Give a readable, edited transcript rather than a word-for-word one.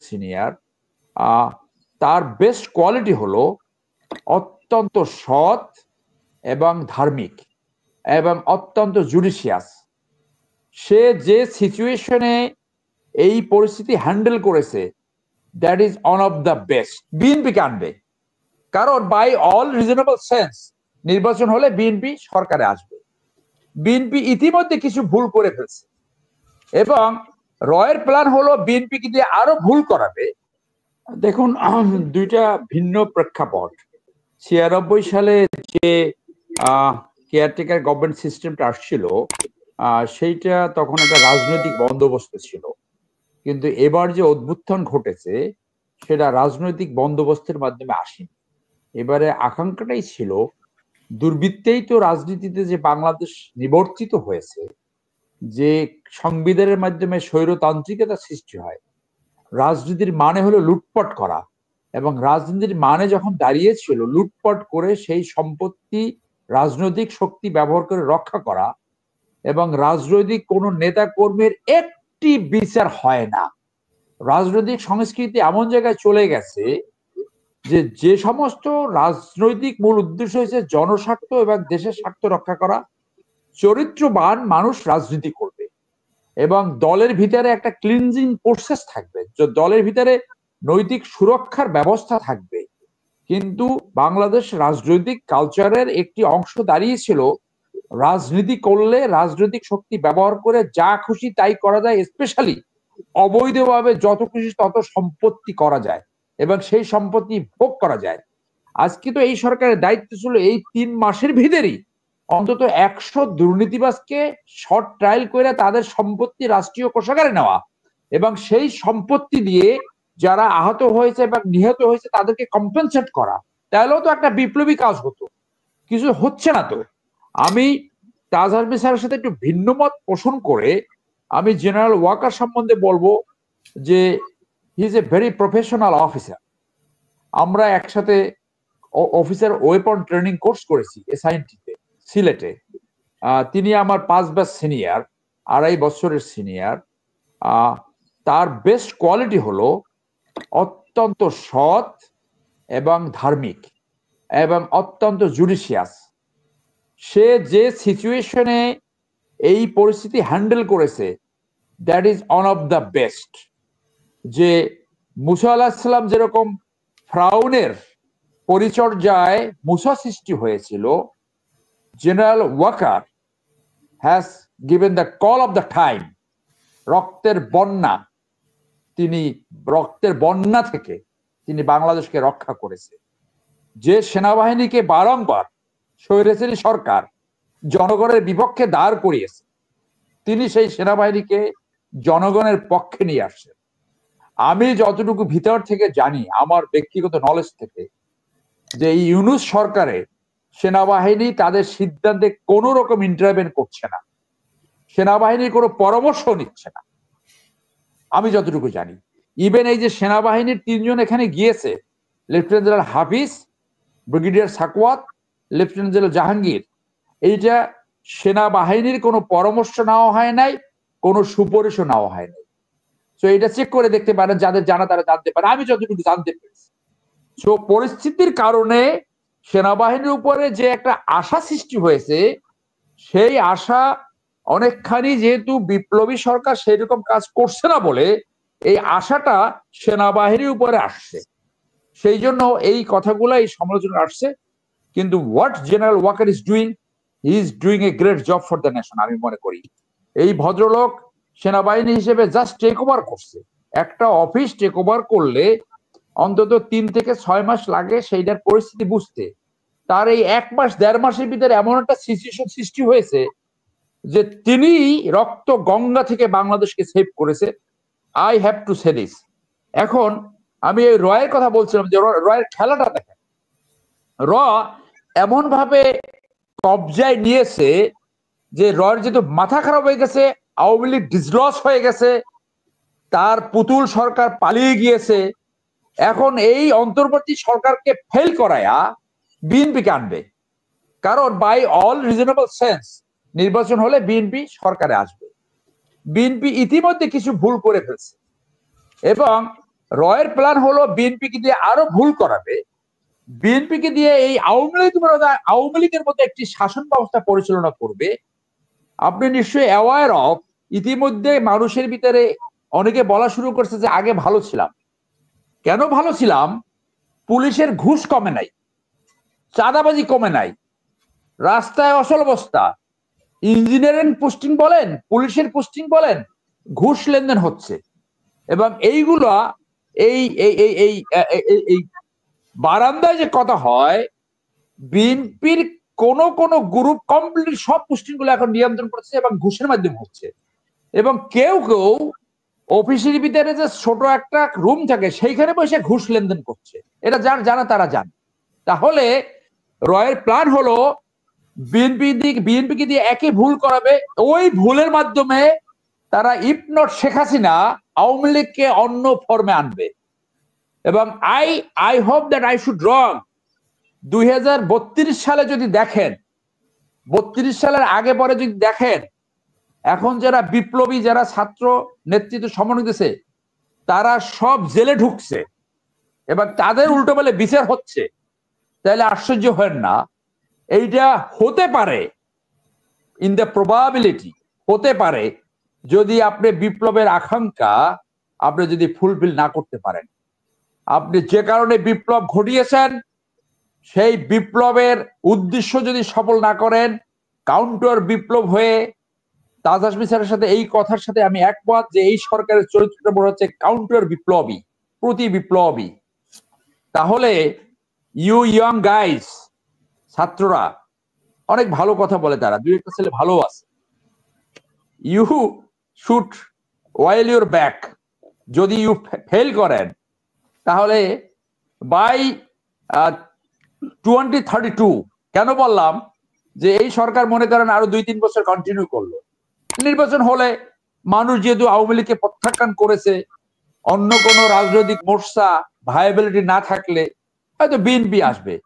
Senior, তার best quality হলো অত্যন্ত সৎ এবং ধার্মিক এবং অত্যন্ত জুডিশিয়াস। সে যে সিচুয়েশনে এই পরিস্থিতি হ্যান্ডেল করেছে, that is one of the best. বিএনপিকে আনবে, কারণ বাই অল রিজনেবল সেন্স নির্বাচন হলে বিএনপি সরকারে আসবে। বিএনপি ইতিমধ্যে কিছু ভুল করে ফেলছে এবং রয়ের প্ল্যান হলো বিএনপিকে দিয়ে আরো ভুল করাবে। দেখুন, দুইটা ভিন্ন প্রেক্ষাপট। 96 সালে যে কেয়ারটেকার গভর্নমেন্ট সিস্টেমটা আসছিল, সেইটা তখন একটা রাজনৈতিক বন্দোবস্ত ছিল। কিন্তু এবার যে অভ্যুত্থান ঘটেছে সেটা রাজনৈতিক বন্দোবস্তের মাধ্যমে আসেনি। এবারে আকাঙ্ক্ষাটাই ছিল, দুর্বৃত্তেই তো রাজনীতিতে যে বাংলাদেশ নিবর্তিত হয়েছে, যে সংবিধানের মাধ্যমে স্বৈরতান্ত্রিকতা সৃষ্টি হয়। রাজনীতির মানে হলো লুটপাট করা, এবং রাজনীতির মানে যখন দাঁড়িয়েছিল লুটপাট করে সেই সম্পত্তি রাজনৈতিক শক্তি ব্যবহার করে রক্ষা করা, এবং রাজনৈতিক কোন নেতা কর্মীর একটি বিচার হয় না। রাজনৈতিক সংস্কৃতি এমন জায়গায় চলে গেছে যে যে সমস্ত রাজনৈতিক মূল উদ্দেশ্য হয়েছে জনস্বার্থ এবং দেশের স্বার্থ রক্ষা করা, চরিত্রবান মানুষ রাজনীতি করবে এবং দলের ভিতরে একটা ক্লিনজিং প্রসেস থাকবে, দলের ভিতরে নৈতিক সুরক্ষার ব্যবস্থা থাকবে। কিন্তু বাংলাদেশ রাজনৈতিক কালচারের একটি অংশ দাঁড়িয়েছিল রাজনীতি করলে রাজনৈতিক শক্তি ব্যবহার করে যা খুশি তাই করা যায়, স্পেশালি অবৈধভাবে যত খুশি তত সম্পত্তি করা যায় এবং সেই সম্পত্তি ভোগ করা যায়। আজকে তো এই সরকারের দায়িত্ব ছিল এই 3 মাসের ভিতরেই অন্তত 100 দুর্নীতিবাজকে শর্ট ট্রায়াল করে তাদের সম্পত্তি রাষ্ট্রীয় কোষাগারে নেওয়া এবং সেই সম্পত্তি দিয়ে যারা আহত হয়েছে এবং নিহত হয়েছে তাদেরকে কম্পেনসেট করা। তাহলেও তো একটা বিপ্লবী কাজ হতো, কিছু হচ্ছে না তো। আমি তাজ হারবি স্যারের সাথে একটু ভিন্ন মত পোষণ করে আমি জেনারেল ওয়াকার সম্বন্ধে বলবো যে he is a very professional officer. আমরা একসাথে অফিসার ওয়েপন ট্রেনিং কোর্স করেছি এসআইটিতে সিলেটে। তিনি আমার 5 ব্যাচ সিনিয়র, 2.5 বছরের সিনিয়র। তার বেস্ট কোয়ালিটি হলো অত্যন্ত সৎ এবং ধার্মিক এবং অত্যন্ত জুডিশিয়াস। সে যে সিচুয়েশনে এই পরিস্থিতি হ্যান্ডেল করেছে, that is one of the best. যে মুসা আলাহিসাল্লাম যেরকম ফ্রাউনের পরিচর্যায় মুসা সৃষ্টি হয়েছিল, general Waker has given the call of the time. রক্তের বন্যা, তিনি রক্তের বন্যা থেকে তিনি বাংলাদেশকে রক্ষা করেছে। যে সেনাবাহিনীকে বারংবার স্বৈরাচারী সরকার জনগণের বিপক্ষে দাঁড় করিয়েছে, তিনি সেই সেনাবাহিনীকে জনগণের পক্ষে নিয়ে আসছেন। আমি যতটুকু ভিতর থেকে জানি, আমার ব্যক্তিগত নলেজ থেকে, যে এই ইউনূস সরকারে সেনাবাহিনী তাদের সিদ্ধান্তে কোন রকম ইন্টারভেন করছে না, সেনাবাহিনীর কোনো পরামর্শ নিচ্ছে না, আমি যতটুকু জানি। ইভেন এই যে সেনাবাহিনীর 3 জন এখানে গিয়েছে, lieutenant general Hafiz, brigadier Sakhawat, lieutenant general Jahangir, এইটা সেনাবাহিনীর কোনো পরামর্শ নেওয়া হয় নাই, কোনো সুপারিশও নেওয়া হয় নাই। তো এটা চেক করে দেখতে পারেন, যাদের জানা তারা জানতে পারে, আমি যতটুকু জানতে পেরেছি। তো পরিস্থিতির কারণে সেনাবাহিনীর উপরে যে একটা আশা সৃষ্টি হয়েছে, সেই আশা অনেকখানি, যেহেতু বিপ্লবী সরকার সেই রকম কাজ করছে না বলে এই আশাটা সেনাবাহিনীর উপরে আসছে, সেই জন্য এই কথাগুলো এই সমালোচনা আসছে। কিন্তু what general Waker is doing, he is doing a great job for the nation. আমি মনে করি এই ভদ্রলোক সেনাবাহিনী হিসেবে জাস্ট টেক ওভার করছে। একটা অফিস টেক ওভার করলে অন্তত 3 থেকে 6 মাস লাগে সেইটার পরিস্থিতি বুঝতে। তার এই 1 মাস 1.5 মাসের ভিতরে এমন একটা সিচুয়েশন সৃষ্টি হয়েছে যে তিনি রক্ত গঙ্গা থেকে বাংলাদেশকে সেভ করেছে। I have to say this. এখন আমি এই রয়ের কথা বলছিলাম, যে রয়ের খেলাটা দেখেন। র এমন ভাবে কবজায় নিয়েছে যে রয়ের যেহেতু মাথা খারাপ হয়ে গেছে, আওয়ামী লীগ ডিসলস হয়ে গেছে, তার পুতুল সরকার পালিয়ে গিয়েছে, এখন এই অন্তর্বর্তী সরকারকে ফেল করায়া বিএনপিকে আনবে, কারণ বাই অল রিজনেবল সেন্স নির্বাচন হলে বিএনপি সরকারে আসবে। বিএনপি ইতিমধ্যে কিছু ভুল করে ফেলছে এবং রয়ের প্ল্যান হলো বিএনপিকে দিয়ে আরো ভুল করাবে, বিএনপিকে দিয়ে এই আওয়ামী লীগের মতো একটি শাসন ব্যবস্থা পরিচালনা করবে। আপনি নিশ্চয়ই অ্যাওয়ার অফ, ইতিমধ্যে মানুষের ভিতরে অনেকে বলা শুরু করছে যে আগে ভালো ছিলাম। কেন ভালো ছিলাম? পুলিশের ঘুষ কমে নাই, চাঁদাবাজি কমে নাই, রাস্তায় অচল অবস্থা, ইঞ্জিনিয়ারিং পোস্টিং বলেন, পুলিশের পোস্টিং বলেন, ঘুষ লেনদেন হচ্ছে। এবং এইগুলা এই এই এই এই এই বারান্দায় যে কথা হয়, বিএনপির কোন কোন গ্রুপ কমপ্লিট সব পোস্টিং গুলো এখন নিয়ন্ত্রণ করছে এবং ঘুষের মাধ্যমে হচ্ছে। এবং কেউ কেউ অফিসের ভিতরে যে ছোট একটা রুম থাকে সেইখানে বসে ঘুষ লেনদেন করছে। এটা যার জানা তারা জানে। তাহলে রয়ের প্ল্যান হলো বিএনপিকে দিয়ে একই ভুল করাবে, ওই ভুলের মাধ্যমে তারা ইফ নট শেখ হাসিনা আওয়ামী লীগকে অন্য ফর্মে আনবে। এবং I hope that I should wrong. 2032 সালে যদি দেখেন, 32 সালের আগে পরে যদি দেখেন, এখন যারা বিপ্লবী, যারা ছাত্র নেতৃত্ব সমন্বয় দিতেছে, তারা সব জেলে ঢুকছে এবং তাদের উল্টো বলে বিচার হচ্ছে। তাহলে আশ্চর্য হয় না, এইটা হতে পারে, ইন দ্য প্রবাবিলিটি হতে পারে, যদি আপনি বিপ্লবের আকাঙ্ক্ষা আপনি যদি ফুলফিল না করতে পারেন। আপনি যে কারণে বিপ্লব ঘটিয়েছেন সেই বিপ্লবের উদ্দেশ্য যদি সফল না করেন, কাউন্টার বিপ্লব হয়ে, তাজাস মিসারের সাথে এই কথার সাথে আমি একমত যে এই সরকারের চরিত্রটা বড় হচ্ছে কাউন্টার বিপ্লবী, প্রতি বিপ্লবী। তাহলে ইউ ইয়ং গাইস, ছাত্ররা অনেক ভালো কথা বলে, তারা দুই একটা ছেলে ভালো আছে, you should while your back. যদি ইউ ফেল করেন তাহলে বাই 2032, কেন বললাম যে এই সরকার মনে করেন আরো 2-3 বছর কন্টিনিউ করলো, নির্বাচন হলে মানুষ যেহেতু আওয়ামী লীগকে প্রত্যাখ্যান করেছে, অন্য কোন রাজনৈতিক মোর্চা ভায়াবিলিটি না থাকলে হয়তো বিএনপি আসবে।